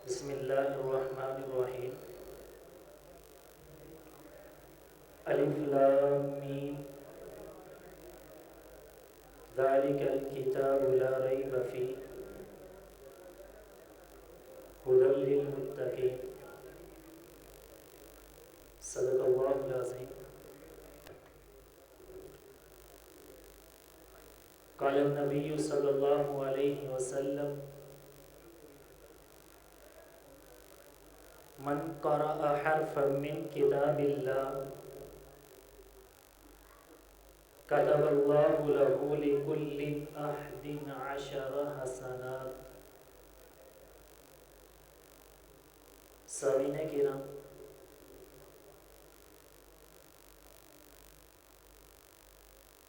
بسم اللہ الرحمن الرحیم الف لام میم ذالک الکتاب لا ریب فیہ ھدی للمتقین صدق اللہ العظیم قال النبی صلی اللہ علیہ وسلم من قرأ حرفا من کتاب اللہ كتب الله له لكل أحد 10 حسنات۔ سامعین کرام،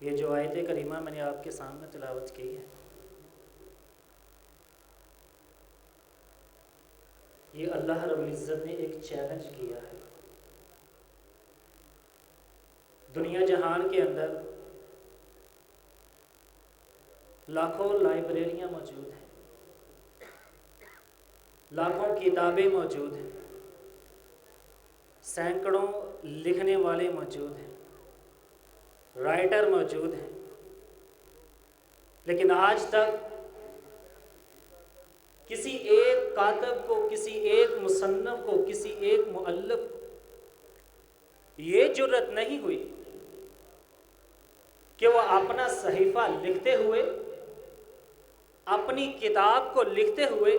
یہ جو آیت کریمہ میں نے آپ کے سامنے تلاوت کی ہے، یہ اللہ رب العزت نے ایک چیلنج کیا ہے۔ دنیا جہان کے اندر لاکھوں لائبریریاں موجود ہیں، لاکھوں کتابیں موجود ہیں، سینکڑوں لکھنے والے موجود ہیں، رائٹر موجود ہیں، لیکن آج تک کسی ایک کاتب کو، کسی ایک مصنف کو، کسی ایک مؤلف کو یہ جرأت نہیں ہوئی کہ وہ اپنا صحیفہ لکھتے ہوئے، اپنی کتاب کو لکھتے ہوئے،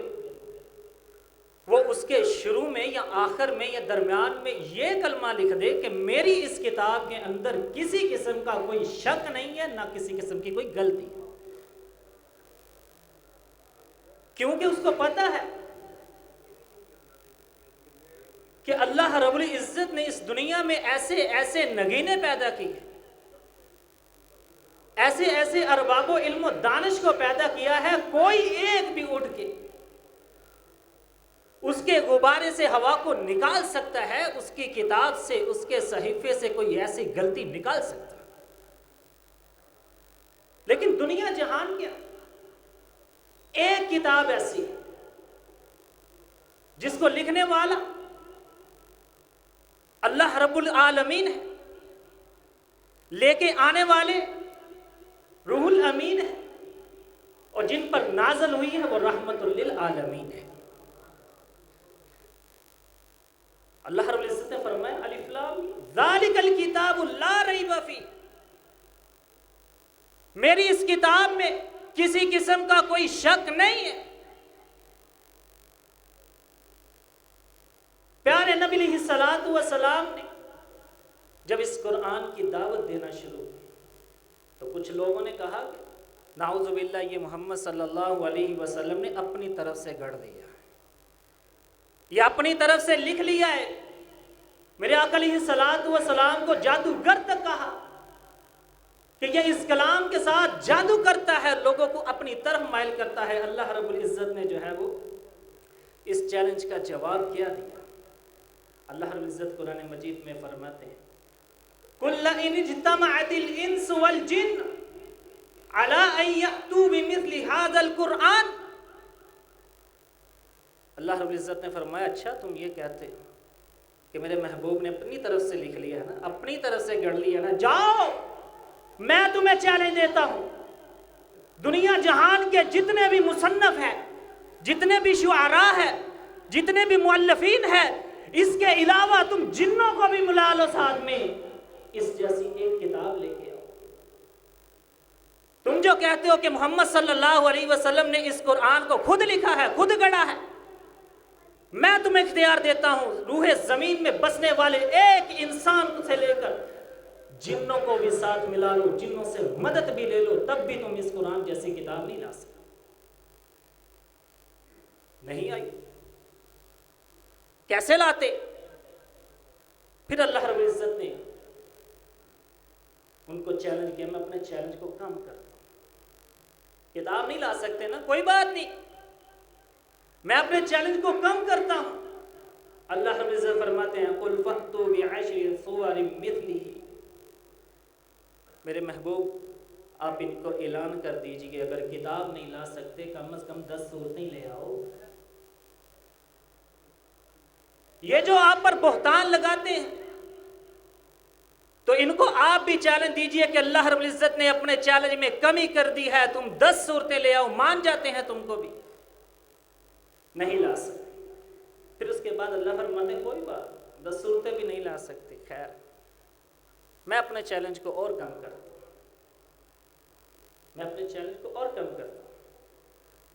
وہ اس کے شروع میں یا آخر میں یا درمیان میں یہ کلمہ لکھ دے کہ میری اس کتاب کے اندر کسی قسم کا کوئی شک نہیں ہے، نہ کسی قسم کی کوئی غلطی ہے، کیونکہ اس کو پتہ ہے کہ اللہ رب العزت نے اس دنیا میں ایسے ایسے نگینے پیدا کی ہیں، ایسے ایسے ارباب و علم و دانش کو پیدا کیا ہے، کوئی ایک بھی اٹھ کے اس کے غبارے سے ہوا کو نکال سکتا ہے، اس کی کتاب سے، اس کے صحیفے سے کوئی ایسی غلطی نکال سکتا ہے۔ لیکن دنیا جہان کیا ایک کتاب ایسی ہے جس کو لکھنے والا اللہ رب العالمین ہے، لے کے آنے والے روح الامین ہے، اور جن پر نازل ہوئی ہے وہ رحمت للعالمین ہے۔ اللہ رب العزت نے فرمایا الف لام ذالک الکتاب لا ریب فیہ، میری اس کتاب میں کسی قسم کا کوئی شک نہیں ہے۔ پیارے نبی علیہ الصلوۃ والسلام نے جب اس قرآن کی دعوت دینا شروع کی تو کچھ لوگوں نے کہا کہ نعوذ باللہ یہ محمد صلی اللہ علیہ وسلم نے اپنی طرف سے گڑھ دیا ہے، یہ اپنی طرف سے لکھ لیا ہے۔ میرے آقا علیہ الصلوۃ والسلام کو جادوگر تک کہا کہ یہ اس کلام کے ساتھ جادو کرتا ہے، لوگوں کو اپنی طرف مائل کرتا ہے۔ اللہ رب العزت نے جو ہے وہ اس چیلنج کا جواب کیا دیا؟ اللہ رب العزت قرآن مجید میں فرماتے ہیں قُلْ لَئِنِ اجْتَمَعَتِ الْإِنسُ وَالْجِنُّ عَلَىٰ أَن يَأْتُوا بِمِثْلِ هَٰذَا الْقُرْآنِ، اللہ رب العزت نے فرمایا اچھا تم یہ کہتے کہ میرے محبوب نے اپنی طرف سے لکھ لیا نا، اپنی طرف سے گڑھ لیا نا، جاؤ میں تمہیں چیلنج دیتا ہوں، دنیا جہان کے جتنے بھی مصنف ہیں، جتنے بھی شعراء ہیں، جتنے بھی مؤلفین ہیں، اس کے علاوہ تم جنوں کو بھی ملا لو ساتھ میں، اس جیسی ایک کتاب لے کے آؤ۔ تم جو کہتے ہو کہ محمد صلی اللہ علیہ وسلم نے اس قرآن کو خود لکھا ہے، خود گڑھا ہے، میں تمہیں اختیار دیتا ہوں روح زمین میں بسنے والے ایک انسان سے لے کر جنوں کو بھی ساتھ ملا لو، جنوں سے مدد بھی لے لو، تب بھی تم اس قرآن جیسی کتاب نہیں لا سکتے۔ نہیں آئی، کیسے لاتے؟ پھر اللہ رب العزت نے ان کو چیلنج کیا، میں اپنے چیلنج کو کم کرتا ہوں، کتاب نہیں لا سکتے نا، کوئی بات نہیں، میں اپنے چیلنج کو کم کرتا ہوں۔ اللہ رب العزت فرماتے ہیں قُلْ فَأْتُوا بِعَشْرِ صُوَرٍ مِثْلِهِ، میرے محبوب آپ ان کو اعلان کر دیجئے کہ اگر کتاب نہیں لا سکتے کم از کم 10 صورتیں لے آؤ، یہ جو آپ پر بہتان لگاتے ہیں تو ان کو آپ بھی چیلنج دیجئے کہ اللہ رب العزت نے اپنے چیلنج میں کمی کر دی ہے، تم 10 صورتیں لے آؤ، مان جاتے ہیں تم کو بھی نہیں لا سکتے۔ پھر اس کے بعد اللہ فرماتے ہیں کوئی بات، 10 صورتیں بھی نہیں لا سکتے، خیر میں اپنے چیلنج کو اور کم کرتا ہوں، میں اپنے چیلنج کو اور کم کرتا ہوں۔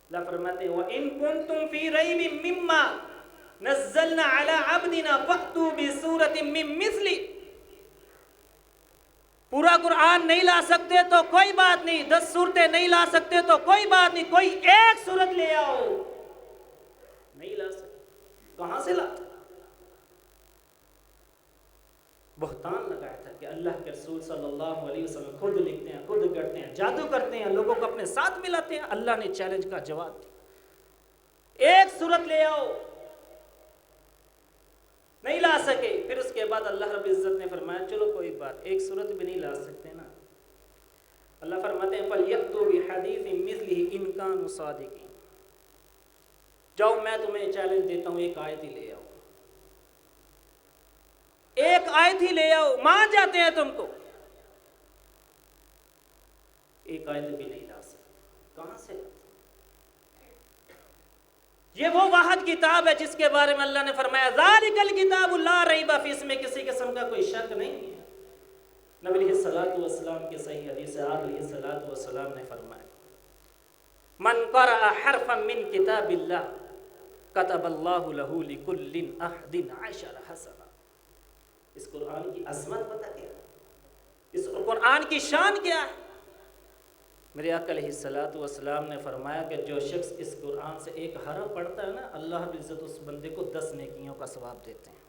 اللہ فرماتے ہیں وَإِن كُنتُمْ فِي رَيْبٍ مِّمَّا نَزَّلْنَا عَلَىٰ عَبْدِنَا فَأْتُوا بِسُورَةٍ مِّن مِّثْلِهِ۔ پورا قرآن نہیں لا سکتے تو کوئی بات نہیں، 10 صورتیں نہیں لا سکتے تو کوئی بات نہیں، کوئی ایک صورت لے آؤ۔ نہیں لا سکتے، کہاں سے لا؟ بہتان لگایا تھا کہ اللہ کے رسول صلی اللہ علیہ وسلم خود لکھتے ہیں، خود کرتے ہیں، جادو کرتے ہیں، لوگوں کو اپنے ساتھ ملاتے ہیں۔ اللہ نے چیلنج کا جواب دیا، ایک صورت لے آؤ، نہیں لا سکے۔ پھر اس کے بعد اللہ رب العزت نے فرمایا چلو کوئی بات، ایک صورت بھی نہیں لا سکتے نا، اللہ فرماتے ہیں فَلْيَأْتُوا بِحَدِيثٍ مِّثْلِهِ إِن كَانُوا صَادِقِينَ۔ جاؤ میں تمہیں چیلنج دیتا ہوں، ایک آیت ہی لے آؤ، ایک آیت ہی لے آؤ، مان جاتے ہیں تم کو، ایک آیت بھی نہیں لا سکتے، کہاں سے؟ یہ وہ واحد کتاب ہے جس کے بارے میں اللہ نے فرمایا ذَلِكَ الْكِتَابُ لَا رَيْبَ فِيهِ، اس میں کسی قسم کا کوئی شک نہیں ہے۔ نبی علیہ الصلوۃ والسلام کی صحیح حدیث ہے، آپ علیہ الصلوۃ والسلام نے فرمایا من قرأ حرفا من کتاب اللہ كتب اللہ له لكل أحد 10 حسنة۔ اس قرآن کی عظمت پتہ کیا ہے؟ اس قرآن کی شان کیا ہے؟ میرے آقا علیہ الصلوۃ والسلام نے فرمایا کہ جو شخص اس قرآن سے ایک حرف پڑھتا ہے نا، اللہ رب العزت اس بندے کو 10 نیکیوں کا ثواب دیتے ہیں۔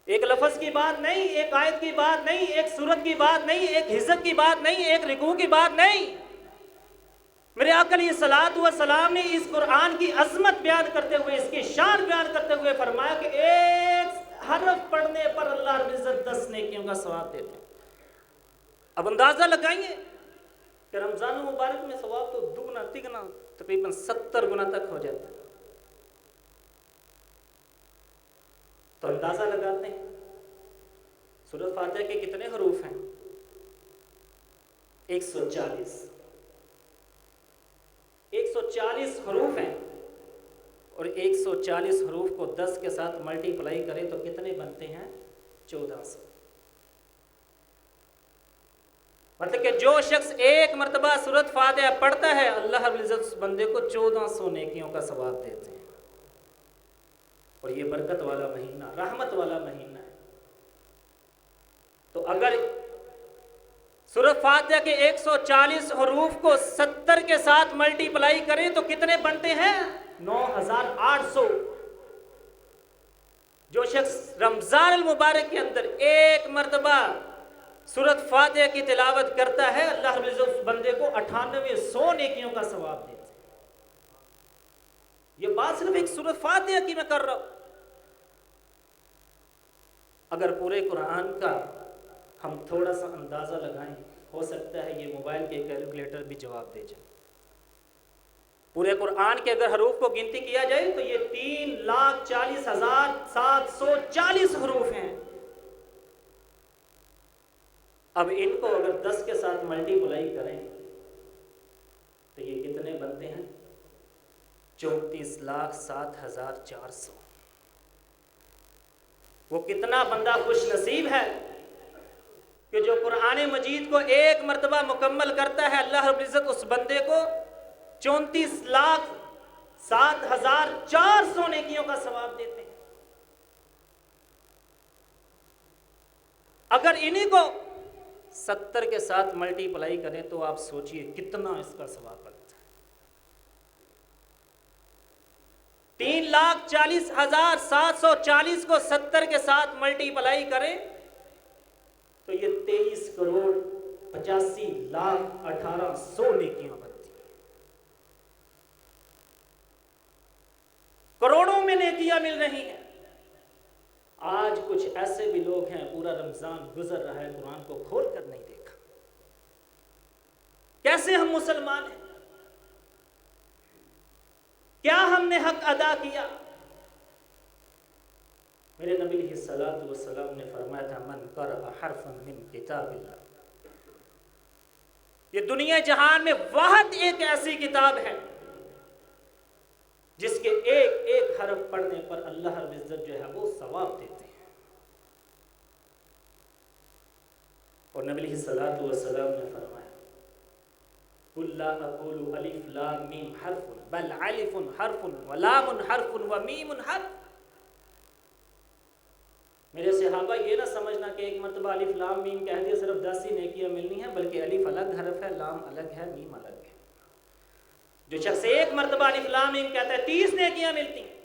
ایک لفظ کی بات نہیں، ایک آیت کی بات نہیں، ایک سورت کی بات نہیں، ایک حزب کی بات نہیں، ایک رکوع کی بات نہیں۔ میرے آقا علیہ الصلوۃ والسلام نے اس قرآن کی عظمت بیان کرتے ہوئے، اس کی شان بیان کرتے ہوئے فرمایا کہ ایک حرف پڑھنے پر اللہ رب العزت 10 نیکیوں کا ثواب دیتے ہیں۔ اب اندازہ لگائیے کہ رمضان مبارک میں ثواب تو دگنا تگنا تقریباً 70 گنا تک ہو جاتا ہے۔ تو اندازہ لگاتے ہیں سورۃ فاتحہ کے کتنے حروف ہیں؟ 140 حروف ہیں، اور 140 حروف کو 10 کے ساتھ ملٹی پلائی کریں تو کتنے بنتے ہیں؟ 1400۔ مطلب کہ جو شخص ایک مرتبہ سورۃ فاتحہ پڑھتا ہے، اللہ رب العزت اس بندے کو 1400 نیکیوں کا ثواب دیتے ہیں۔ اور یہ برکت والا مہینہ، رحمت والا مہینہ ہے۔ تو اگر سورۃ فاتحہ کے 140 حروف کو 70 کے ساتھ ملٹی پلائی کریں تو کتنے بنتے ہیں؟ 9800۔ جو شخص رمضان المبارک کے اندر ایک مرتبہ سورۃ فاتحہ کی تلاوت کرتا ہے، اللہ رب العزت اس بندے کو 9800 نیکیوں کا ثواب دیتے ہیں۔ یہ بات صرف ایک سورۃ فاتحہ کی میں کر رہا ہوں۔ اگر پورے قرآن کا ہم تھوڑا سا اندازہ لگائیں، ہو سکتا ہے یہ موبائل کے کیلکولیٹر بھی جواب دے جائے۔ پورے قرآن کے اگر حروف کو گنتی کیا جائے تو یہ 3,40,740 حروف ہیں۔ اب ان کو اگر 10 کے ساتھ ملٹی پلائی کریں تو یہ کتنے بنتے ہیں؟ 34,07,400۔ وہ کتنا بندہ خوش نصیب ہے کہ جو قرآن مجید کو ایک مرتبہ مکمل کرتا ہے، اللہ رب العزت اس بندے کو 34,07,400 نیکیوں کا ثواب دیتے ہیں۔ اگر انہی کو 70 کے ساتھ ملٹی پلائی کریں تو آپ سوچئے کتنا اس کا ثواب بنتا ہے۔ 3,40,740 کو 70 کے ساتھ ملٹی پلائی کریں تو یہ 23,85,18,000 نیکیاں بنتی ہیں۔ کروڑوں میں نیکیاں مل رہی ہیں۔ آج کچھ ایسے بھی لوگ ہیں پورا رمضان گزر رہا ہے قرآن کو کھول کر نہیں دیکھا۔ کیسے ہم مسلمان ہیں؟ کیا ہم نے حق ادا کیا؟ میرے نبی علیہ الصلوۃ والسلام نے فرمایا تھا من قرأ حرفا من کتاب اللہ، یہ دنیا جہان میں واحد ایک ایسی کتاب ہے جس کے ایک ایک حرف پڑھنے پر اللہ رب العزت جو ہے وہ ثواب دیتے ہیں۔ اور نبی علیہ الصلوۃ والسلام نے فرمایا قل لا اقول الف لام میم حرف بل الف حرف ولام حرف ومیم حرف۔ میرے صحابہ یہ نہ سمجھنا کہ ایک مرتبہ الف لام میم کہہ دیا صرف 10 ہی نیکیاں ملنی ہیں، بلکہ الف الگ حرف ہے، لام الگ ہے، میم الگ ہے۔ جو شخص ایک مرتبہ الف لام میم کہتا ہے 30 نیکیاں ملتی ہیں۔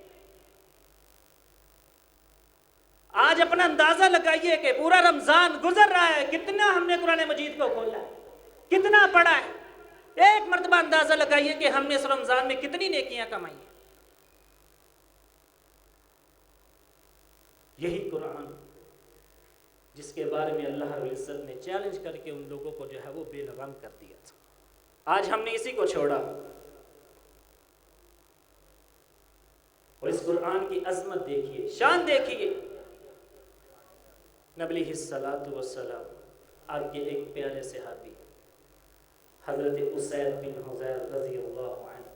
آج اپنا اندازہ لگائیے کہ پورا رمضان گزر رہا ہے، کتنا ہم نے قرآن مجید کو کھولا ہے، کتنا پڑھا ہے، ایک مرتبہ اندازہ لگائیے کہ ہم نے اس رمضان میں کتنی نیکیاں کمائی ہیں۔ یہی قرآن جس کے بارے میں اللہ رب العزت نے چیلنج کر کے ان لوگوں کو جو ہے وہ بے لگام کر دیا تھا، آج ہم نے اسی کو چھوڑا۔ اور اس قرآن کی عظمت دیکھیے، شان دیکھیے۔ نبی علیہ الصلوۃ والسلام آپ کے ایک پیارے صحابی حضرت اسید بن حضیر رضی اللہ عنہ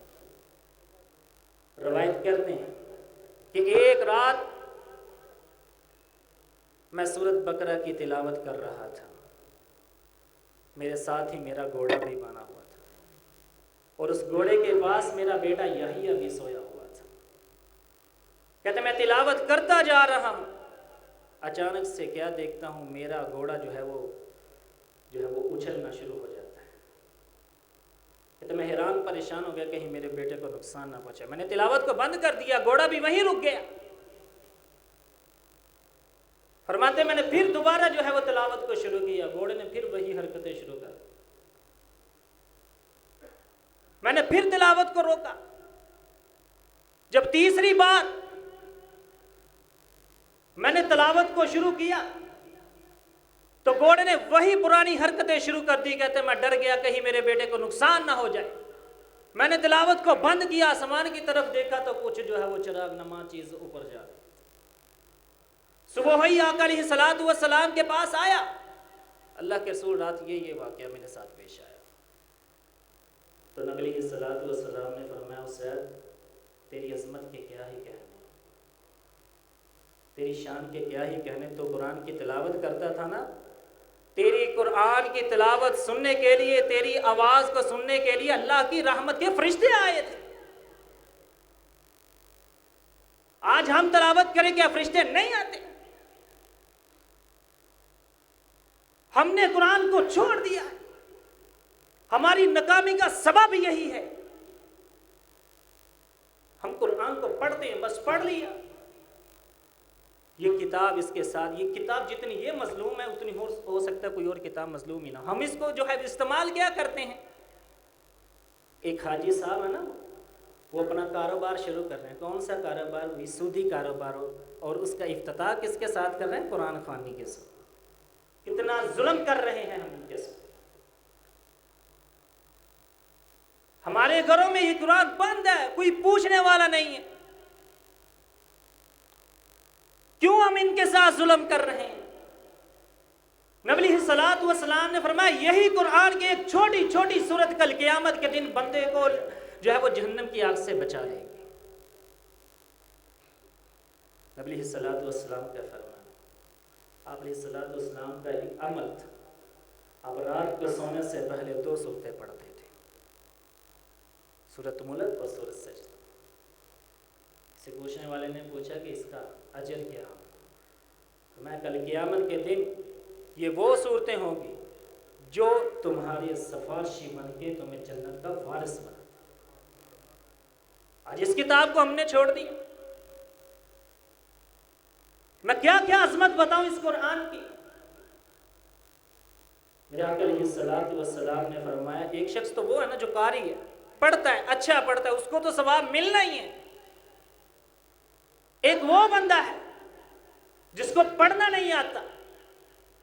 روایت کرتے ہیں کہ ایک رات میں سورۃ بقرہ کی تلاوت کر رہا تھا، میرے ساتھ ہی میرا گھوڑا بھی باندھا ہوا تھا، اور اس گھوڑے کے پاس میرا بیٹا یحییٰ بھی سویا ہوا تھا۔ کہتے میں تلاوت کرتا جا رہا ہوں، اچانک سے کیا دیکھتا ہوں میرا گھوڑا جو ہے وہ اچھلنا شروع ہو جاتا ہے۔ کہتے میں حیران پریشان ہو گیا کہیں میرے بیٹے کو نقصان نہ پہنچے، میں نے تلاوت کو بند کر دیا، گھوڑا بھی وہیں رک گیا۔ فرماتے میں نے پھر دوبارہ جو ہے وہ تلاوت کو شروع کیا، گھوڑے نے پھر وہی حرکتیں شروع کر دی۔ میں نے پھر تلاوت کو روکا، جب تیسری بار میں نے تلاوت کو شروع کیا تو گھوڑے نے وہی پرانی حرکتیں شروع کر دی۔ کہتے میں ڈر گیا کہیں میرے بیٹے کو نقصان نہ ہو جائے، میں نے تلاوت کو بند کیا، آسمان کی طرف دیکھا تو کچھ جو ہے وہ چراغ نما چیز اوپر جا رہی۔ صبح ہوئی آقا علیہ الصلوۃ والسلام کے پاس آیا، اللہ کے رسول رات یہ واقعہ میرے ساتھ پیش آیا۔ تو نبی علیہ الصلوۃ والسلام نے فرمایا اسید تیری عظمت کے کیا ہی کہنے، تیری شان کے کیا ہی کہنے، تو قرآن کی تلاوت کرتا تھا نا، تیری قرآن کی تلاوت سننے کے لیے، تیری آواز کو سننے کے لیے اللہ کی رحمت کے فرشتے آئے تھے۔ آج ہم تلاوت کریں کیا فرشتے نہیں آتے؟ ہم نے قرآن کو چھوڑ دیا ہے، ہماری ناکامی کا سبب یہی ہے۔ ہم قرآن کو پڑھتے ہیں، بس پڑھ لیا، یہ کتاب اس کے ساتھ، یہ کتاب جتنی یہ مظلوم ہے اتنی ہو سکتا ہے کوئی اور کتاب مظلوم ہی نہ۔ ہم اس کو جو ہے استعمال کیا کرتے ہیں؟ ایک حاجی صاحب ہے نا، وہ اپنا کاروبار شروع کر رہے ہیں، کون سا کاروبار؟ وہی سودی کاروبار ہو، اور اس کا افتتاح کس کے ساتھ کر رہے ہیں؟ قرآن خوانی کے ساتھ۔ کتنا ظلم کر رہے ہیں ہم ان کے ساتھ۔ ہمارے گھروں میں یہ قرآن بند ہے، کوئی پوچھنے والا نہیں ہے، کیوں ہم ان کے ساتھ ظلم کر رہے ہیں؟ نبی علیہ الصلوۃ والسلام نے فرمایا یہی قرآن کی ایک چھوٹی چھوٹی سورت کل قیامت کے دن بندے کو جو ہے وہ جہنم کی آگ سے بچا لے گی۔ نبی علیہ الصلوۃ والسلام کا فرمان، آپ علیہ الصلوۃ والسلام کا ایک عمل تھا، آپ رات کو سونے سے پہلے 2 سورتیں پڑھتے تھے، سورۃ ملک اور سورۃ سجدہ۔ کسی پوچھنے والے نے پوچھا کہ اس کا اجر کیا ہو؟ میں کل قیامت کے دن یہ وہ صورتیں ہوں گی جو تمہاری سفارشی بن کے تمہیں جنت کا وارث بنا۔ آج اس کتاب کو ہم نے چھوڑ دی، میں کیا کیا عظمت بتاؤں اس قرآن کی۔ میرے آقا علیہ الصلوۃ والسلام نے فرمایا ایک شخص تو وہ ہے نا جو قاری ہے، پڑھتا ہے، اچھا پڑھتا ہے، اس کو تو ثواب ملنا ہی ہے۔ ایک وہ بندہ ہے جس کو پڑھنا نہیں آتا،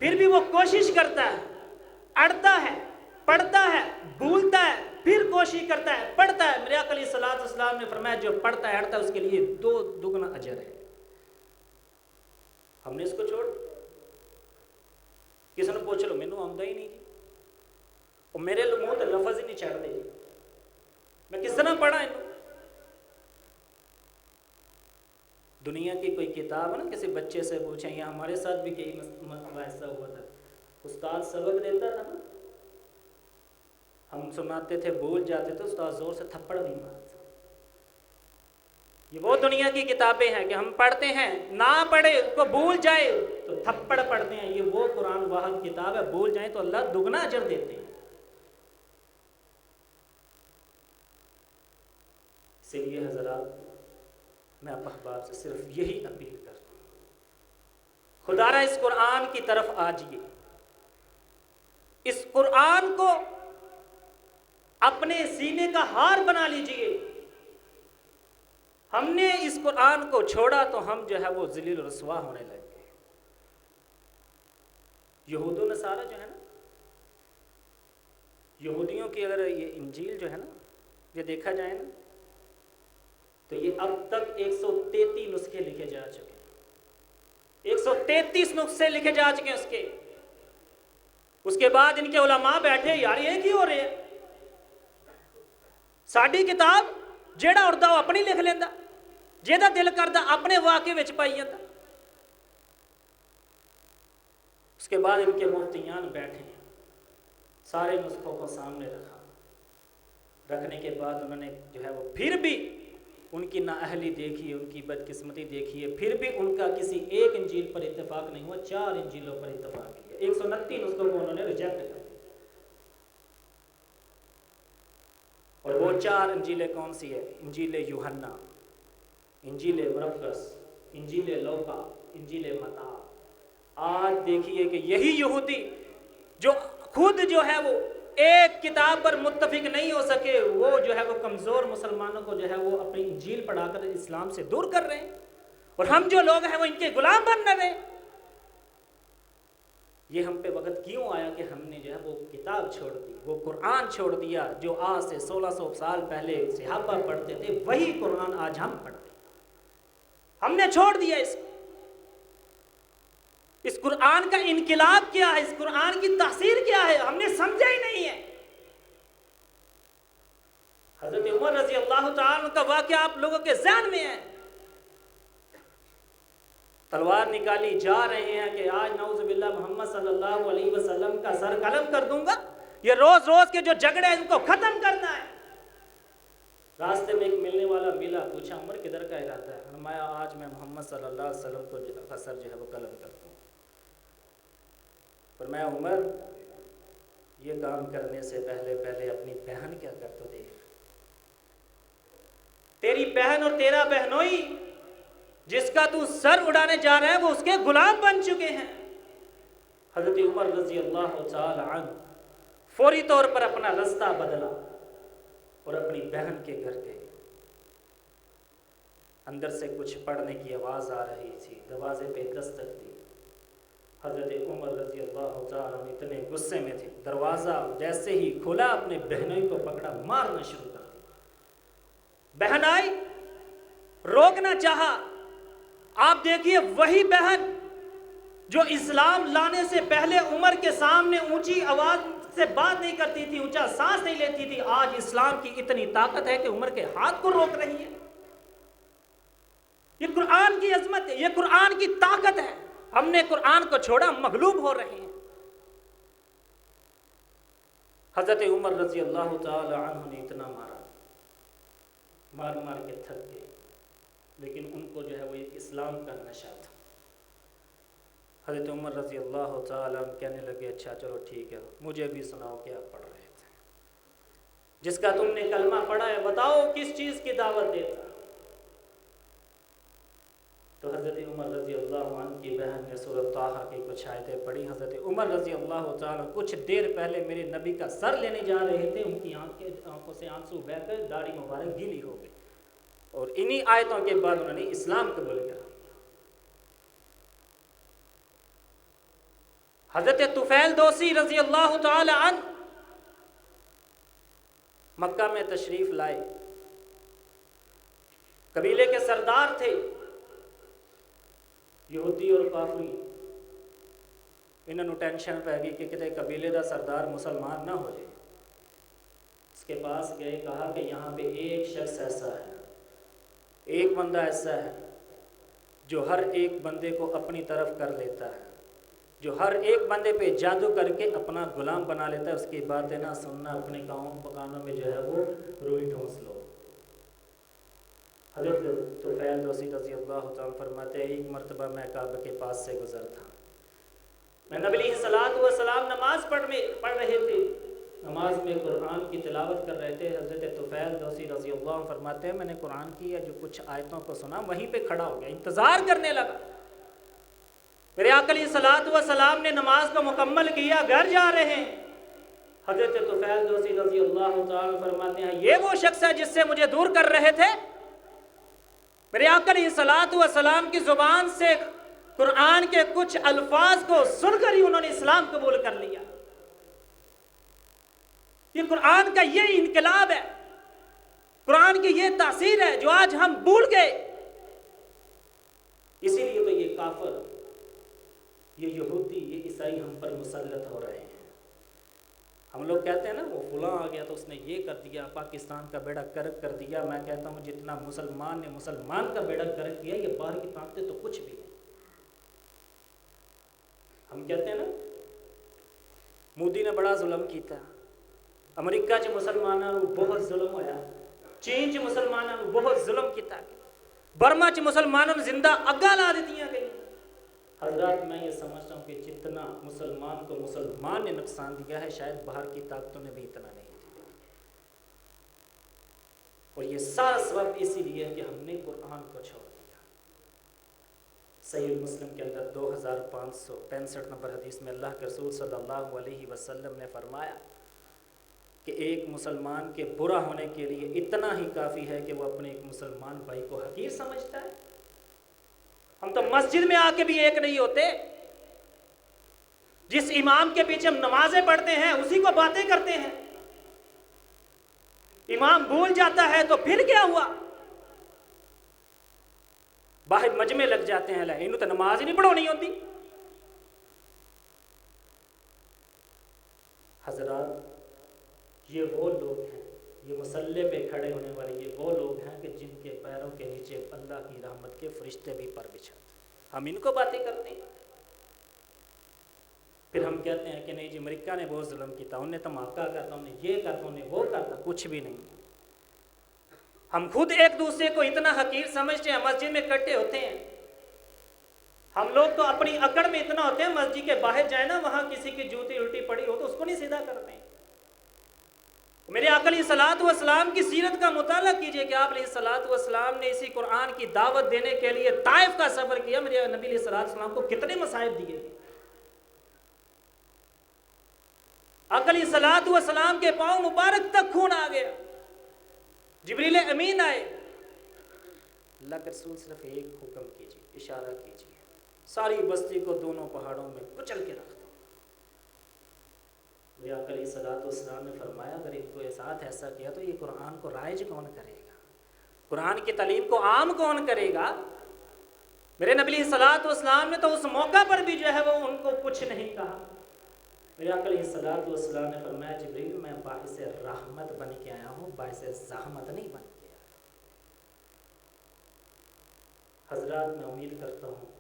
پھر بھی وہ کوشش کرتا ہے، اڑتا ہے، پڑھتا ہے، بھولتا ہے، پھر کوشش کرتا ہے، پڑھتا ہے۔ میرے آقا علیہ الصلوۃ والسلام نے فرمایا جو پڑھتا ہے اڑتا ہے اس کے لیے 2 دگنا اجر ہے۔ ہم نے اس کو چھوڑ دیا. کسی نے پوچھ لو مینوں آਉਂਦਾ ہی نہیں جی, اور میرے منہ تے لفظ ہی نہیں چڑھتے جی, میں کس طرح پڑھا انہوں. دنیا کی کوئی کتاب ہے نا, کسی بچے سے پوچھیں, یا ہمارے ساتھ بھی کئی ایسا ہوا تھا, استاد سبق دیتا تھا نا, ہم سناتے تھے بھول جاتے تھے, استاد زور سے تھپڑ بھی مارتا. یہ وہ دنیا کی کتابیں ہیں کہ ہم پڑھتے ہیں, نہ پڑھے اس کو بھول جائے تو تھپڑ پڑھتے ہیں. یہ وہ قرآن واحد کتاب ہے, بھول جائیں تو اللہ دگنا اجر دیتے ہیں. اسی لیے حضرات, میں آپ احباب سے صرف یہی اپیل کرتا ہوں, خدا را اس قرآن کی طرف آجیے, اس قرآن کو اپنے سینے کا ہار بنا لیجئے. ہم نے اس قرآن کو چھوڑا تو ہم جو ہے وہ ذلیل و رسوا ہونے لگ گئے. یہود و نصارہ جو ہے نا, یہودیوں کی اگر یہ انجیل جو ہے نا, یہ دیکھا جائے نا, تو یہ اب تک 133 نسخے لکھے جا چکے ہیں. 133 نسخے لکھے جا چکے ہیں اس کے. اس کے بعد ان کے علماء بیٹھے, یار یہ کی ہو رہے ہیں, ساڈی کتاب جیڑا اڑدا وہ اپنی لکھ لیندہ, جیڑا دل کردا اپنے واقعے وچ پائی جاندا. اس کے بعد ان کے مفتیان بیٹھے, سارے نسخوں کو سامنے رکھنے کے بعد انہوں نے جو ہے وہ پھر بھی ان کی نااہلی دیکھی, ان کی بدقسمتی دیکھی ہے, پھر بھی ان کا کسی ایک انجیل پر اتفاق نہیں ہوا, 4 انجیلوں پر اتفاق کیا. 129 نسخوں کو انہوں نے ریجیکٹ کر دیا. اور وہ 4 انجیلیں کون سی ہے؟ انجیل یوحنا, انجیل مرقس, انجیل لوقا, انجیل متی. آج دیکھیے کہ یہی یہودی جو خود جو ہے وہ ایک کتاب پر متفق نہیں ہو سکے, وہ جو ہے وہ کمزور مسلمانوں کو جو ہے وہ اپنی انجیل پڑھا کر اسلام سے دور کر رہے ہیں, اور ہم جو لوگ ہیں وہ ان کے غلام بن رہے ہیں. یہ ہم پہ وقت کیوں آیا کہ ہم نے جو ہے وہ کتاب چھوڑ دی, وہ قرآن چھوڑ دیا جو آج سے 1600 سال پہلے صحابہ پڑھتے تھے, وہی قرآن آج ہم پڑھتے ہیں. ہم نے چھوڑ دیا اس کو. اس قرآن کا انقلاب کیا ہے, اس قرآن کی تاثیر کیا ہے, ہم نے سمجھا ہی نہیں ہے. حضرت عمر رضی اللہ تعالیٰ کا واقعہ آپ لوگوں کے ذہن میں ہے. تلوار نکالی, جا رہے ہیں کہ آج نعوذ باللہ محمد صلی اللہ علیہ وسلم کا سر قلم کر دوں گا, یہ روز روز کے جو جھگڑے ہیں ان کو ختم کرنا ہے. راستے میں ایک ملنے والا ملا, پوچھا عمر کدھر کا ارادہ ہے؟ فرمایا آج میں محمد صلی اللہ علیہ وسلم کا سر جو ہے وہ قلم کرتا ہوں. فرمایا عمر یہ کام کرنے سے پہلے اپنی بہن کیا کر تو دیکھ. تیری بہن اور تیرا بہنوئی جس کا تو سر اڑانے جا رہا ہے وہ اس کے غلام بن چکے ہیں. حضرت عمر رضی اللہ تعالی عنہ فوری طور پر اپنا راستہ بدلا اور اپنی بہن کے گھر گئے. اندر سے کچھ پڑھنے کی آواز آ رہی تھی, دروازے پہ دستک دی. حضرت عمر رضی اللہ تعالی عنہ اتنے غصے میں تھے, دروازہ جیسے ہی کھولا اپنے بہنوئی کو پکڑا, مارنا شروع کر دیا. بہن آئی, روکنا چاہا. آپ دیکھیے وہی بہن جو اسلام لانے سے پہلے عمر کے سامنے اونچی آواز سے بات نہیں کرتی تھی, اونچا سانس نہیں لیتی تھی, آج اسلام کی اتنی طاقت ہے کہ عمر کے ہاتھ کو روک رہی ہے. یہ قرآن کی عظمت ہے, یہ قرآن کی طاقت ہے. ہم نے قرآن کو چھوڑا, ہم مغلوب ہو رہے ہیں. حضرت عمر رضی اللہ تعالی عنہ نے اتنا مار کے تھک گئے, لیکن ان کو جو ہے وہ ایک اسلام کا نشہ تھا. حضرت عمر رضی اللہ تعالی عنہ کہنے لگے اچھا چلو ٹھیک ہے, مجھے بھی سناؤ کیا پڑھ رہے تھے, جس کا تم نے کلمہ پڑھا ہے بتاؤ کس چیز کی دعوت دیتا. تو حضرت عمر رضی اللہ عنہ کی بہن نے سورۃ طٰہٰ کی کچھ آیتیں پڑھی. حضرت عمر رضی اللہ تعالیٰ کچھ دیر پہلے میرے نبی کا سر لینے جا رہے تھے, ان کی آنکھوں سے آنسو بہہ کر داڑھی مبارک گیلی ہو گئی, اور انہی آیتوں کے بعد انہوں نے اسلام قبول کیا. حضرت طفیل دوسی رضی اللہ تعالی عنہ مکہ میں تشریف لائے, قبیلے کے سردار تھے. یہودی اور کافری انہوں ٹینشن پہ گئی کہ کتے قبیلے دا سردار مسلمان نہ ہو جائے. اس کے پاس گئے, کہا کہ یہاں پہ ایک شخص ایسا ہے, ایک بندہ ایسا ہے جو ہر ایک بندے کو اپنی طرف کر لیتا ہے, جو ہر ایک بندے پہ جادو کر کے اپنا غلام بنا لیتا ہے, اس کی باتیں نہ سننا, اپنے کانوں میں جو ہے وہ روئی ٹھونس لو. حضرت طفیل دوسی رضی اللہ تعالیٰ فرماتے ہیں ایک مرتبہ میں کعبہ کے پاس سے گزر تھا, میں نبی علیہ الصلوۃ والسلام نماز پڑھ رہے تھے, نماز میں قرآن کی تلاوت کر رہے تھے. حضرت طفیل دوسی رضی اللہ عنہ فرماتے ہیں میں نے قرآن کی جو کچھ آیتوں کو سنا وہیں پہ کھڑا ہو گیا, انتظار کرنے لگا. میرے آقا علیہ الصلوۃ والسلام نے نماز کو مکمل کیا, گھر جا رہے ہیں. حضرت طفیل دوسی رضی اللہ تعالیٰ فرماتے ہیں یہ وہ شخص ہے جس سے مجھے دور کر رہے تھے. میرے آقا علیہ الصلوۃ والسلام کی زبان سے قرآن کے کچھ الفاظ کو سن کر ہی انہوں نے اسلام قبول کر لیا. یہ قرآن کا یہ انقلاب ہے, قرآن کی یہ تاثیر ہے جو آج ہم بھول گئے. اسی لیے تو یہ کافر, یہ یہودی, یہ عیسائی ہم پر مسلط ہو رہے ہیں. ہم لوگ کہتے ہیں نا وہ فلاں آ گیا تو اس نے یہ کر دیا, پاکستان کا بیڑا کرک کر دیا. میں کہتا ہوں جتنا مسلمان نے مسلمان کا بیڑا کرک کیا, یہ باہر کی طاقتیں تو کچھ بھی نہیں. ہم کہتے ہیں نا مودی نے بڑا ظلم کیتا, امریکہ چ مسلمانوں بہت ظلم ہویا, چین چ مسلمانوں بہت ظلم کیتا, برما چ مسلمانوں زندہ اگاں لا دیتیاں گئی. حضرات میں یہ سمجھتا ہوں کہ جتنا مسلمان کو مسلمان نے نقصان دیا ہے شاید باہر کی طاقتوں نے بھی اتنا نہیں دیا. اور یہ سارا سبب اسی لیے ہے کہ ہم نے قرآن کو چھوڑ دیا. صحیح مسلم کے اندر 2565 نمبر حدیث میں اللہ کے رسول صلی اللہ علیہ وسلم نے فرمایا کہ ایک مسلمان کے برا ہونے کے لیے اتنا ہی کافی ہے کہ وہ اپنے ایک مسلمان بھائی کو حقیر سمجھتا ہے. ہم تو مسجد میں آ کے بھی ایک نہیں ہوتے, جس امام کے پیچھے ہم نمازیں پڑھتے ہیں اسی کو باتیں کرتے ہیں. امام بھول جاتا ہے تو پھر کیا ہوا, باہر مجمع لگ جاتے ہیں, انہوں تو نماز ہی نہیں پڑھونی ہوتی. حضرات یہ وہ لوگ ہیں, یہ مسلح پہ کھڑے ہونے والے یہ وہ لوگ ہیں کہ جن کے پیروں کے نیچے اللہ کی رحمت کے فرشتے بھی پر بچھاتے. ہم ان کو باتیں کرتے ہیں, پھر ہم کہتے ہیں کہ نہیں جی امریکہ نے بہت ظلم کیا, انہوں نے دھماکہ کرتا, انہوں نے یہ کرتا, انہوں نے وہ کرتا. کچھ بھی نہیں. ہم خود ایک دوسرے کو اتنا حقیر سمجھتے ہیں, مسجد میں اکٹھے ہوتے ہیں. ہم لوگ تو اپنی اکڑ میں اتنا ہوتے ہیں, مسجد کے باہر جائیں نا وہاں کسی کی جوتی الٹی پڑی ہو تو اس کو نہیں سیدھا کرتے ہیں. میرے آقا علیہ الصلوۃ والسلام کی سیرت کا مطالعہ کیجئے کہ آپ علیہ الصلوۃ والسلام نے اسی قرآن کی دعوت دینے کے لیے طائف کا سفر کیا. میرے نبی علیہ الصلوۃ والسلام کو کتنے مصائب دیے. آقا علیہ الصلوۃ والسلام کے پاؤں مبارک تک خون آ گیا. جبریل امین آئے, اللہ کے رسول صرف ایک حکم کیجیے, اشارہ کیجیے, ساری بستی کو دونوں پہاڑوں میں کچل کے رکھ دو. میرے آقا علیہ الصلوۃ والسلام نے فرمایا اگر ان کو ساتھ ایسا کیا تو یہ قرآن کو رائج کون کرے گا, قرآن کی تعلیم کو عام کون کرے گا. میرے نبی علیہ الصلوۃ والسلام نے تو اس موقع پر بھی جو ہے وہ ان کو کچھ نہیں کہا. میرے آقا علیہ الصلوۃ والسلام نے فرمایا جبریل میں باعث رحمت بن کے آیا ہوں, باعث زحمت نہیں بن کے آیا. حضرات میں امید کرتا ہوں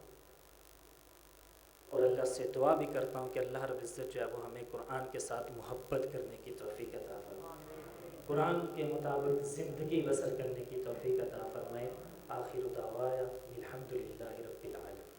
اور اللہ سے دعا بھی کرتا ہوں کہ اللہ رب العزت جو ہے وہ ہمیں قرآن کے ساتھ محبت کرنے کی توفیق عطا فرمائے, قرآن کے مطابق زندگی بسر کرنے کی توفیق عطا فرمائے. آخر دعوایا الحمدللہ رب العالمین.